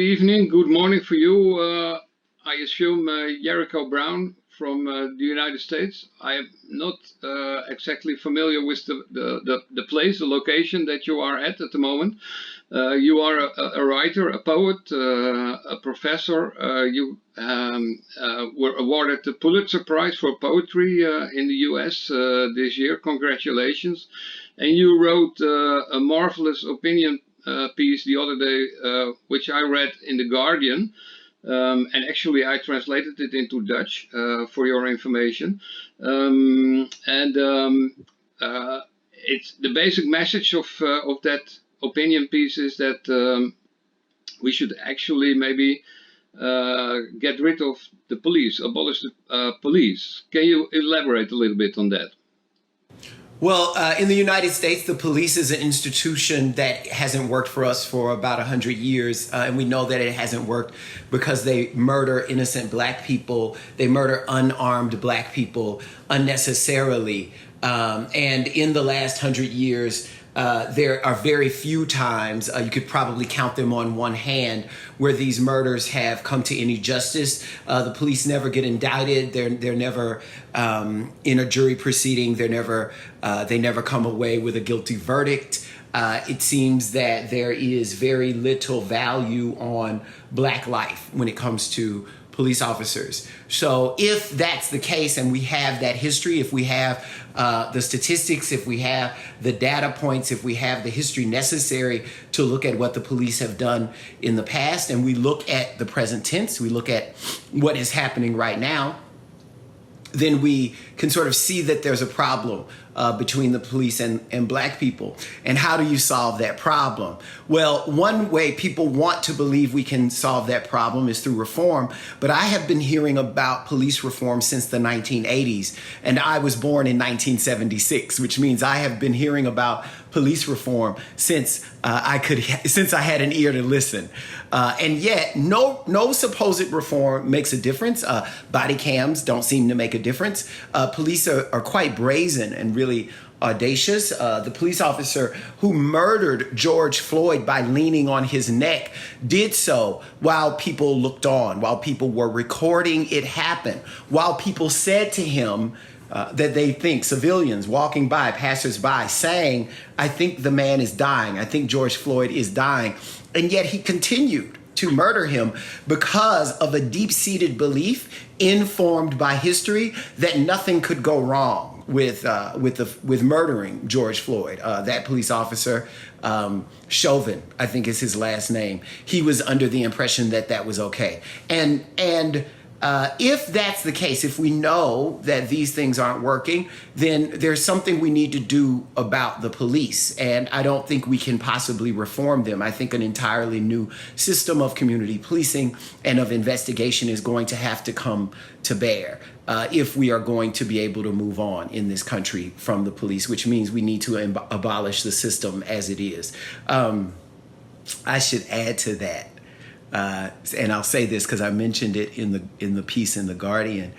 evening, good morning for you. I assume Jericho Brown from the United States. I am not exactly familiar with the place, the location that you are at the moment. You are a writer, a poet, a professor. You were awarded the Pulitzer Prize for Poetry in the US this year. Congratulations. And you wrote a marvelous opinion piece the other day, which I read in The Guardian. And actually, I translated it into Dutch for your information. It's the basic message of that opinion piece is that we should actually maybe get rid of the police, abolish the police. Can you elaborate a little bit on that? Well, in the United States, the police is an institution that hasn't worked for us for about 100 years. And we know that it hasn't worked because they murder innocent black people. They murder unarmed black people unnecessarily. And in the last 100 years, there are very few times, you could probably count them on one hand, where these murders have come to any justice. The police never get indicted. They're never in a jury proceeding. They never come away with a guilty verdict. It seems that there is very little value on black life when it comes to police officers. So if that's the case and we have that history, if we have the statistics, if we have the data points, if we have the history necessary to look at what the police have done in the past, and we look at the present tense, we look at what is happening right now, then we can sort of see that there's a problem between the police and black people. And how do you solve that problem? Well, one way people want to believe we can solve that problem is through reform. But I have been hearing about police reform since the 1980s. And I was born in 1976, which means I have been hearing about police reform since I had an ear to listen. And yet no supposed reform makes a difference. Body cams don't seem to make a difference. Police are quite brazen and really audacious. The police officer who murdered George Floyd by leaning on his neck did so while people looked on, while people were recording it happen, while people said to him that they think, civilians walking by, passersby, saying, I think the man is dying. I think George Floyd is dying. And yet he continued to murder him because of a deep-seated belief informed by history that nothing could go wrong with murdering George Floyd. That police officer, Chauvin, I think is his last name. He was under the impression that that was okay. And if that's the case, if we know that these things aren't working, then there's something we need to do about the police. And I don't think we can possibly reform them. I think an entirely new system of community policing and of investigation is going to have to come to bear if we are going to be able to move on in this country from the police, which means we need to abolish the system as it is. I should add to that. And I'll say this because I mentioned it in the piece in The Guardian.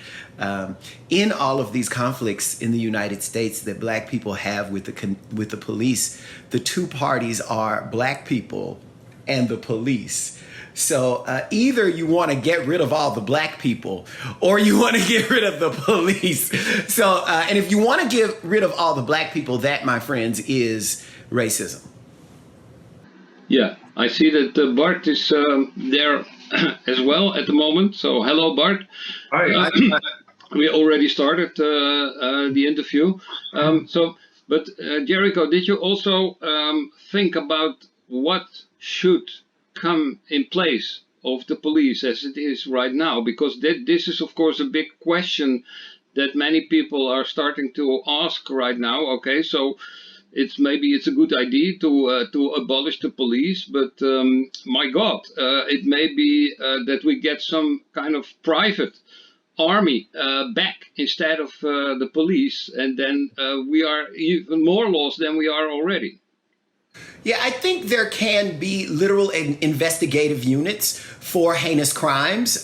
In all of these conflicts in the United States that black people have with the police, the two parties are black people and the police. So either you want to get rid of all the black people or you want to get rid of the police. So and if you want to get rid of all the black people, that, my friends, is racism. Yeah, I see that Bart is there as well at the moment. So hello, Bart. Hi. We already started the interview. But Jericho, did you also think about what should come in place of the police as it is right now? Because this is, of course, a big question that many people are starting to ask right now. Okay, so it's a good idea to abolish the police, but my God, it may be that we get some kind of private army back instead of the police, and then we are even more lost than we are already. Yeah, I think there can be literal investigative units for heinous crimes.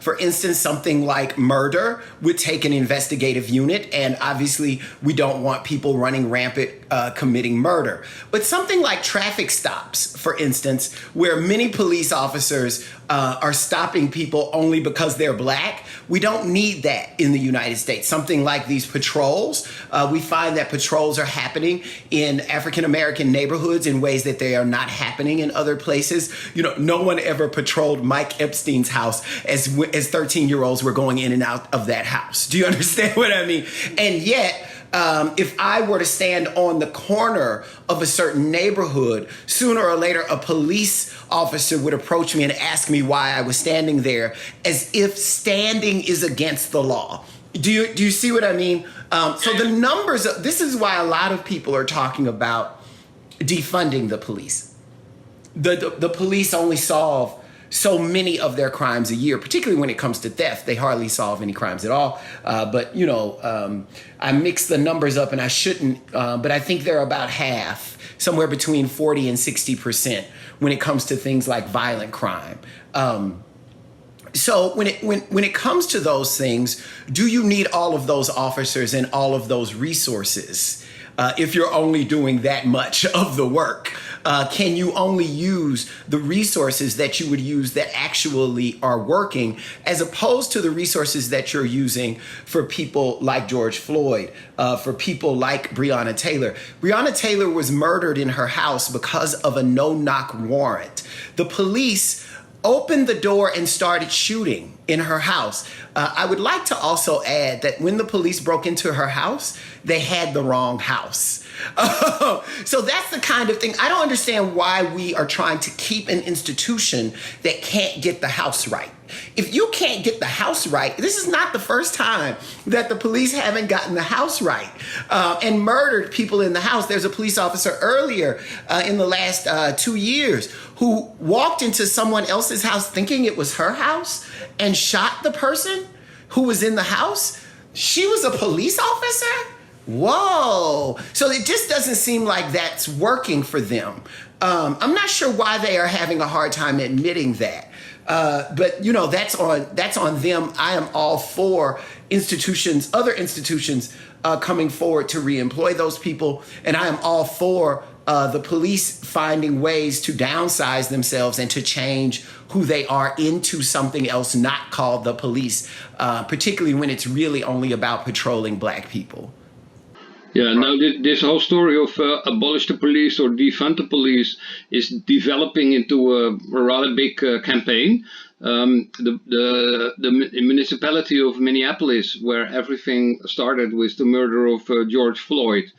For instance, something like murder would take an investigative unit, and obviously we don't want people running rampant committing murder. But something like traffic stops, for instance, where many police officers are stopping people only because they're black, we don't need that in the United States. Something like these patrols, we find that patrols are happening in African-American neighborhoods in ways that they are not happening in other places. You know, no one ever patrolled Mike Epstein's house as 13-year-olds were going in and out of that house. Do you understand what I mean? And yet, if I were to stand on the corner of a certain neighborhood, sooner or later a police officer would approach me and ask me why I was standing there, as if standing is against the law. Do you see what I mean? So the numbers, this is why a lot of people are talking about defunding the police. The police only solve so many of their crimes a year, particularly when it comes to theft. They hardly solve any crimes at all. But, you know, I mix the numbers up and I shouldn't, but I think they're about half, somewhere between 40 and 60% when it comes to things like violent crime. So when it comes to those things, do you need all of those officers and all of those resources if you're only doing that much of the work? Can you only use the resources that you would use that actually are working, as opposed to the resources that you're using for people like George Floyd, for people like Breonna Taylor? Breonna Taylor was murdered in her house because of a no-knock warrant. The police opened the door and started shooting in her house. I would like to also add that when the police broke into her house, they had the wrong house. So that's the kind of thing. I don't understand why we are trying to keep an institution that can't get the house right. If you can't get the house right, this is not the first time that the police haven't gotten the house right and murdered people in the house. There's a police officer earlier in the last 2 years who walked into someone else's house thinking it was her house and shot the person who was in the house. She was a police officer? Whoa. So it just doesn't seem like that's working for them. I'm not sure why they are having a hard time admitting that. But, you know, that's on them. I am all for other institutions coming forward to reemploy those people. And I am all for the police finding ways to downsize themselves and to change who they are into something else not called the police, particularly when it's really only about patrolling black people. Yeah, now this whole story of abolish the police or defund the police is developing into a rather big campaign. The municipality of Minneapolis, where everything started with the murder of George Floyd,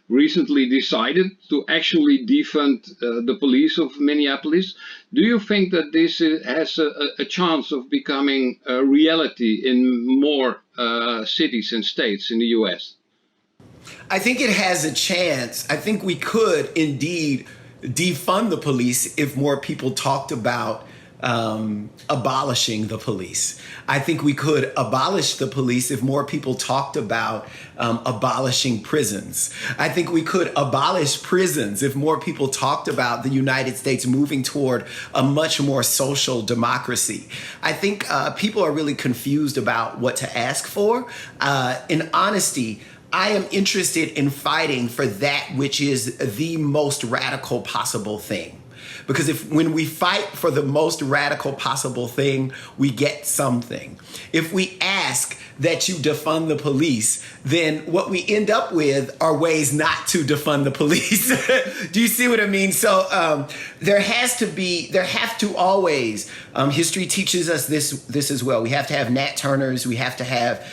recently decided to actually defund the police of Minneapolis. Do you think that this has a chance of becoming a reality in more cities and states in the US? I think it has a chance. I think we could indeed defund the police if more people talked about abolishing the police. I think we could abolish the police if more people talked about abolishing prisons. I think we could abolish prisons if more people talked about the United States moving toward a much more social democracy. I think people are really confused about what to ask for. In honesty, I am interested in fighting for that which is the most radical possible thing. Because when we fight for the most radical possible thing, we get something. If we ask that you defund the police, then what we end up with are ways not to defund the police. Do you see what I mean? So there have to always, history teaches us this as well. We have to have Nat Turners, we have to have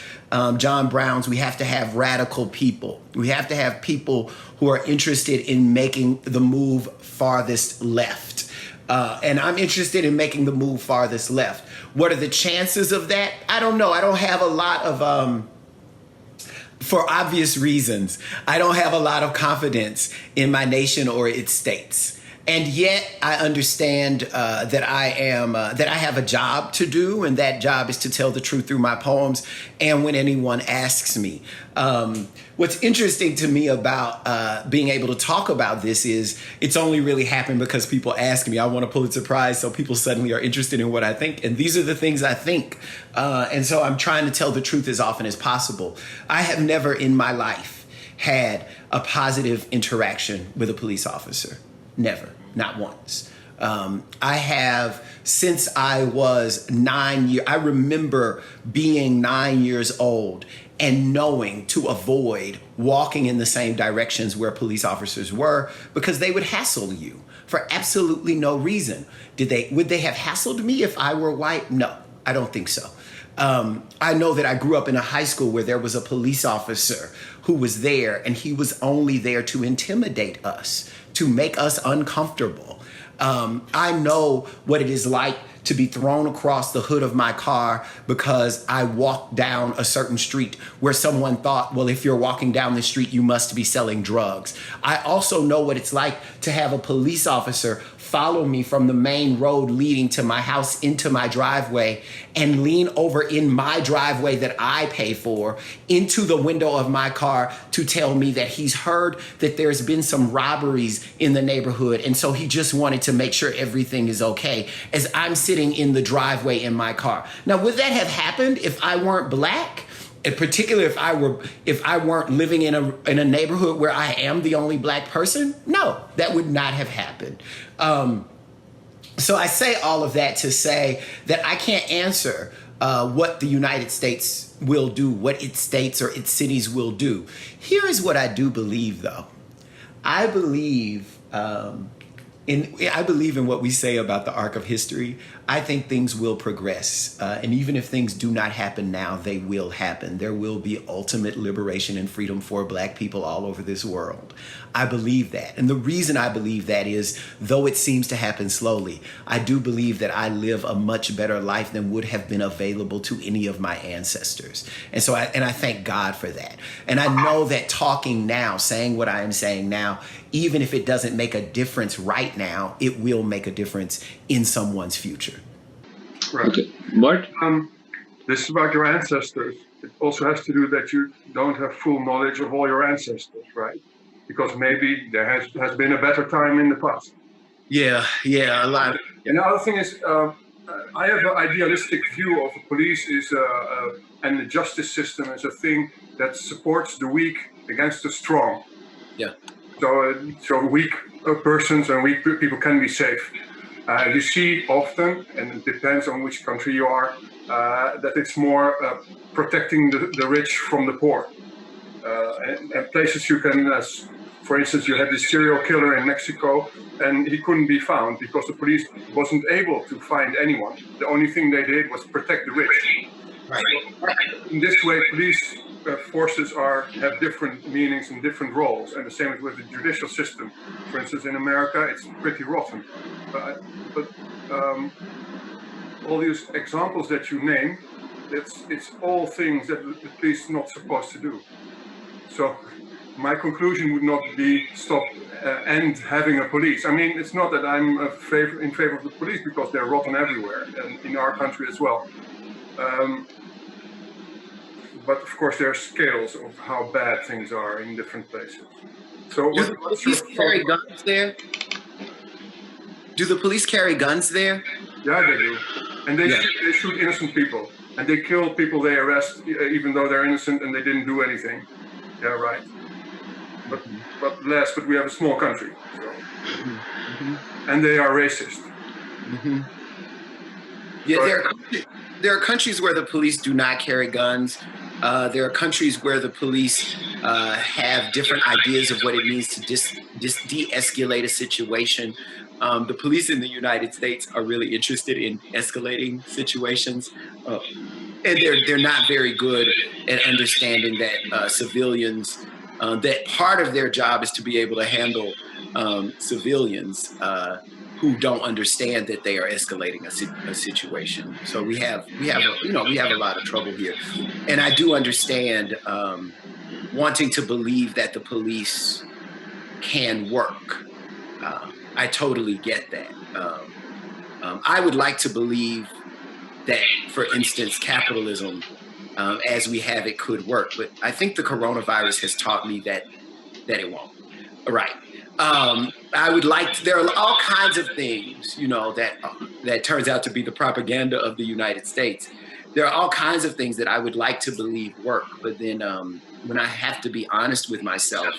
John Browns, we have to have radical people. We have to have people who are interested in making the move farthest left. And I'm interested in making the move farthest left. What are the chances of that? I don't know. I don't have a lot of, for obvious reasons, I don't have a lot of confidence in my nation or its states. And yet I understand that I have a job to do, and that job is to tell the truth through my poems and when anyone asks me. What's interesting to me about being able to talk about this is it's only really happened because people ask me. I won a Pulitzer Prize, so people suddenly are interested in what I think, and these are the things I think. And so I'm trying to tell the truth as often as possible. I have never in my life had a positive interaction with a police officer. Never, not once. I have, since I was 9 years, I remember being 9 years old and knowing to avoid walking in the same directions where police officers were because they would hassle you for absolutely no reason. Would they have hassled me if I were white? No, I don't think so. I know that I grew up in a high school where there was a police officer who was there, and he was only there to intimidate us, to make us uncomfortable. I know what it is like to be thrown across the hood of my car because I walked down a certain street where someone thought, well, if you're walking down the street, you must be selling drugs. I also know what it's like to have a police officer follow me from the main road leading to my house into my driveway and lean over in my driveway that I pay for into the window of my car to tell me that he's heard that there's been some robberies in the neighborhood, and so he just wanted to make sure everything is okay as I'm sitting in the driveway in my car. Now, would that have happened if I weren't black? In particular, if I weren't living in a neighborhood where I am the only black person? No, that would not have happened. So I say all of that to say that I can't answer what the United States will do, what its states or its cities will do. Here is what I do believe, though. I believe in what we say about the arc of history. I think things will progress. And even if things do not happen now, they will happen. There will be ultimate liberation and freedom for black people all over this world. I believe that. And the reason I believe that is, though it seems to happen slowly, I do believe that I live a much better life than would have been available to any of my ancestors. And so I thank God for that. And I know that talking now, saying what I am saying now, even if it doesn't make a difference right now, it will make a difference in someone's future. Right. Okay. Bart? This is about your ancestors. It also has to do that you don't have full knowledge of all your ancestors, right? Because maybe there has been a better time in the past. Yeah, a lot. And the other thing is, I have an idealistic view of the police and the justice system as a thing that supports the weak against the strong. Yeah. So weak persons and weak people can be safe. You see often, and it depends on which country you are, that it's more protecting the rich from the poor. And places you can, for instance, you had this serial killer in Mexico, and he couldn't be found because the police wasn't able to find anyone. The only thing they did was protect the rich. Right. In this way, police forces have different meanings and different roles, and the same with the judicial system. For instance, in America, it's pretty rotten. But all these examples that you name, it's all things that the police are not supposed to do. So my conclusion would not be stop and having a police. I mean, it's not that I'm in favor of the police, because they're rotten everywhere, and in our country as well. But of course, there are scales of how bad things are in different places. So, do the police carry guns there? Do the police carry guns there? Yeah, they do, and they shoot innocent people, and they kill people they arrest even though they're innocent and they didn't do anything. Yeah, right. But we have a small country, so. And they are racist. Mm-hmm. Yeah, there are countries where the police do not carry guns. There are countries where the police have different ideas of what it means to de-escalate a situation. The police in the United States are really interested in escalating situations, and they're not very good at understanding that civilians, that part of their job is to be able to handle civilians who don't understand that they are escalating a situation. So we have a lot of trouble here, and I do understand wanting to believe that the police can work. I totally get that. I would like to believe that, for instance, capitalism, as we have it, could work, but I think the coronavirus has taught me that it won't. Right. I would like there are all kinds of things, you know, that turns out to be the propaganda of the United States. There are all kinds of things that I would like to believe work, but then when I have to be honest with myself,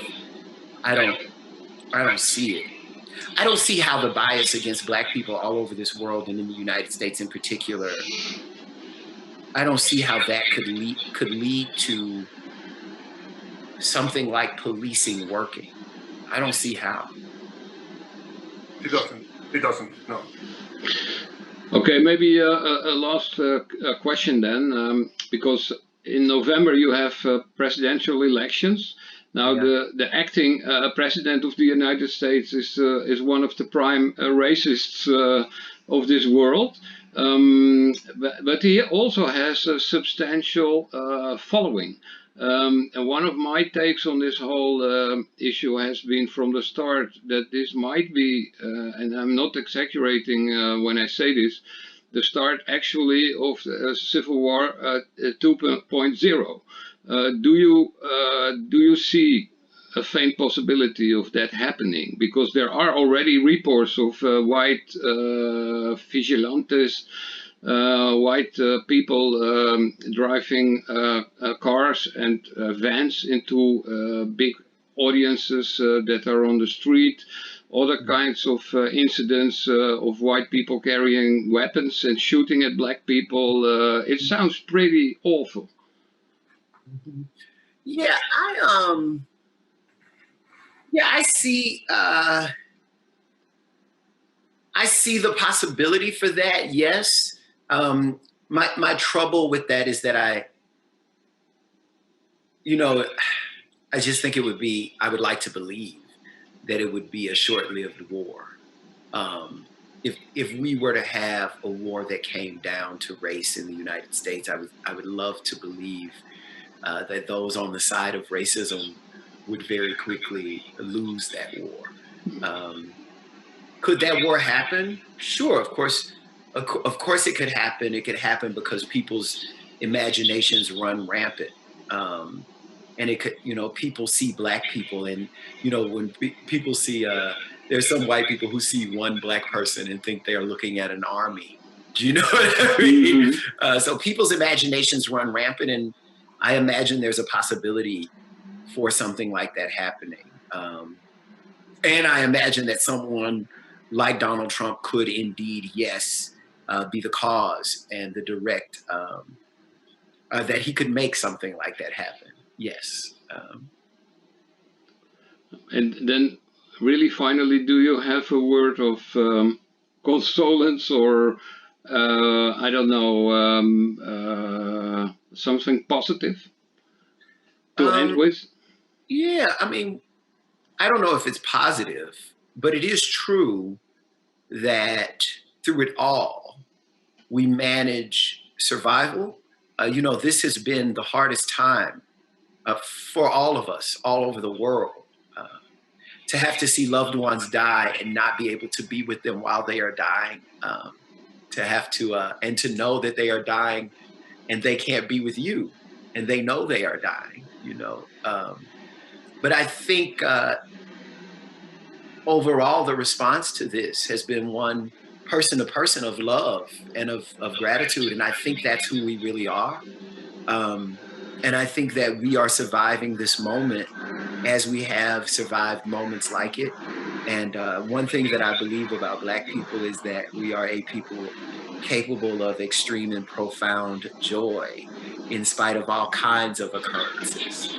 I don't see it. I don't see how the bias against Black people all over this world and in the United States in particular, I don't see how that could lead to something like policing working. I don't see how. It doesn't, no. Okay, maybe a last question then, because in November you have presidential elections. Now the acting president of the United States is one of the prime racists of this world, but he also has a substantial following. And one of my takes on this whole issue has been from the start that this might be, and I'm not exaggerating when I say this, the start actually of the Civil War 2.0. Do you see a faint possibility of that happening? Because there are already reports of white vigilantes, white people driving cars and vans into big audiences that are on the street, other kinds of incidents of white people carrying weapons and shooting at Black people. It sounds pretty awful. Yeah, I see the possibility for that. Yes. My trouble with that is that I just think I would like to believe that it would be a short-lived war. If we were to have a war that came down to race in the United States, I would love to believe that those on the side of racism would very quickly lose that war. Could that war happen? Sure, of course it could happen. It could happen because people's imaginations run rampant. And it could, people see Black people, and, when people see, there's some white people who see one Black person and think they are looking at an army. Do you know what I mean? Mm-hmm. So people's imaginations run rampant, and I imagine there's a possibility for something like that happening. And I imagine that someone like Donald Trump could indeed, yes, be the cause and the direct, that he could make something like that happen. Yes. And then really finally, do you have a word of condolence or, I don't know, something positive to end with? Yeah, I mean, I don't know if it's positive, but it is true that through it all, we manage survival. This has been the hardest time for all of us all over the world, to have to see loved ones die and not be able to be with them while they are dying, to have to, and to know that they are dying and they can't be with you and they know they are dying, but I think overall the response to this has been one person to person of love and of gratitude. And I think that's who we really are. And I think that we are surviving this moment as we have survived moments like it. And one thing that I believe about Black people is that we are a people capable of extreme and profound joy in spite of all kinds of occurrences.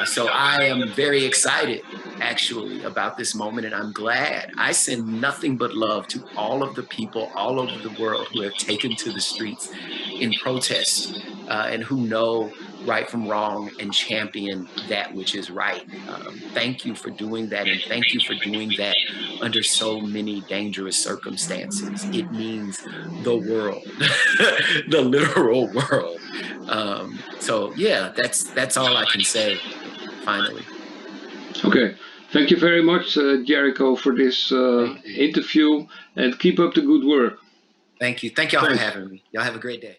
So I am very excited, actually, about this moment, and I'm glad. I send nothing but love to all of the people all over the world who have taken to the streets in protest, and who know right from wrong and champion that which is right. Thank you for doing that, and thank you for doing that under so many dangerous circumstances. It means the world, the literal world. So yeah, that's all I can say, finally. Okay. Thank you very much, Jericho, for this interview, and keep up the good work. Thank you. Thank y'all for Thanks. having me. Y'all have a great day.